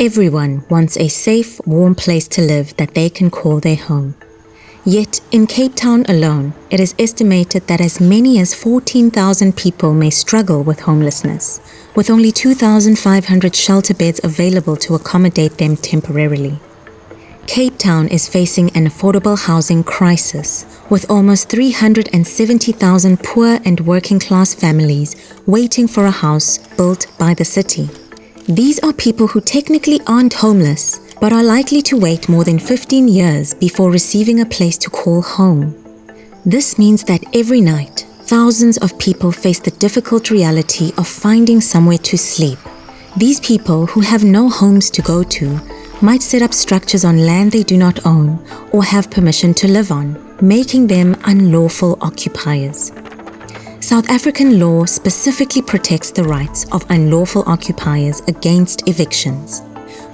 Everyone wants a safe, warm place to live that they can call their home. Yet, in Cape Town alone, it is estimated that as many as 14,000 people may struggle with homelessness, with only 2,500 shelter beds available to accommodate them temporarily. Cape Town is facing an affordable housing crisis, with almost 370,000 poor and working-class families waiting for a house built by the city. These are people who technically aren't homeless, but are likely to wait more than 15 years before receiving a place to call home. This means that every night, thousands of people face the difficult reality of finding somewhere to sleep. These people, who have no homes to go to, might set up structures on land they do not own or have permission to live on, making them unlawful occupiers. South African law specifically protects the rights of unlawful occupiers against evictions.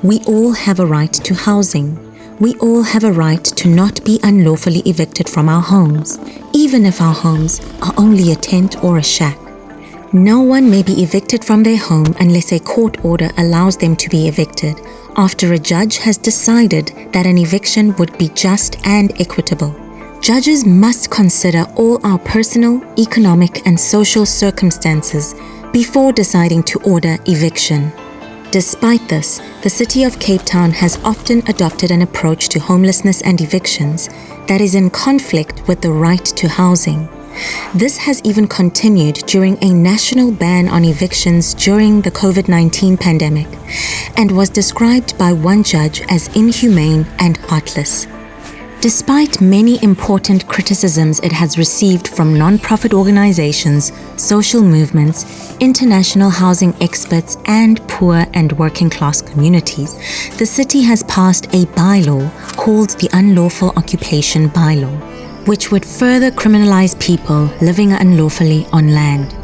We all have a right to housing. We all have a right to not be unlawfully evicted from our homes, even if our homes are only a tent or a shack. No one may be evicted from their home unless a court order allows them to be evicted, after a judge has decided that an eviction would be just and equitable. Judges must consider all our personal, economic, and social circumstances before deciding to order eviction. Despite this, the city of Cape Town has often adopted an approach to homelessness and evictions that is in conflict with the right to housing. This has even continued during a national ban on evictions during the COVID-19 pandemic, and was described by one judge as inhumane and heartless. Despite many important criticisms it has received from non-profit organizations, social movements, international housing experts, and poor and working-class communities, the city has passed a bylaw called the Unlawful Occupation Bylaw, which would further criminalize people living unlawfully on land.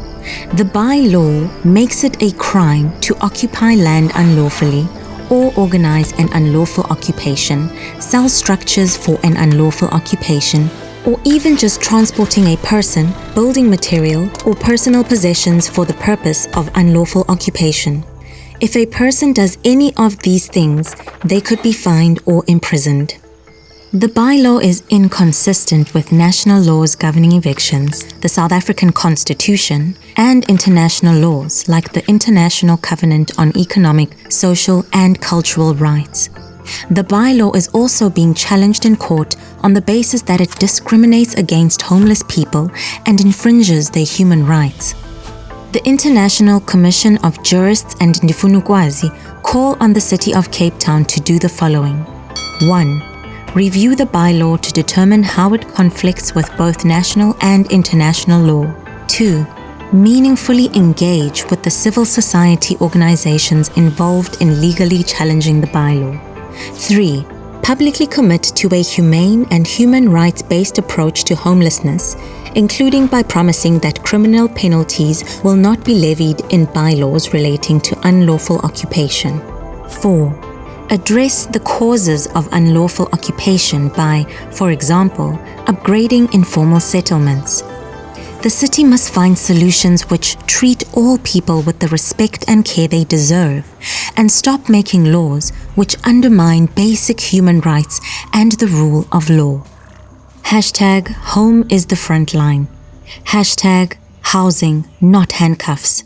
The bylaw makes it a crime to occupy land unlawfully or organize an unlawful occupation, sell structures for an unlawful occupation, or even just transporting a person, building material, or personal possessions for the purpose of unlawful occupation. If a person does any of these things, they could be fined or imprisoned. The bylaw is inconsistent with national laws governing evictions, the South African Constitution, and international laws like the International Covenant on Economic, Social, and Cultural Rights. The bylaw is also being challenged in court on the basis that it discriminates against homeless people and infringes their human rights. The International Commission of Jurists and Ndifunukwazi call on the city of Cape Town to do the following. 1. Review the bylaw to determine how it conflicts with both national and international law. 2. Meaningfully engage with the civil society organizations involved in legally challenging the bylaw. 3. Publicly commit to a humane and human rights-based approach to homelessness, including by promising that criminal penalties will not be levied in bylaws relating to unlawful occupation. 4. Address the causes of unlawful occupation by, for example, upgrading informal settlements. The city must find solutions which treat all people with the respect and care they deserve, and stop making laws which undermine basic human rights and the rule of law. #Home is the front line. #Housing, not handcuffs.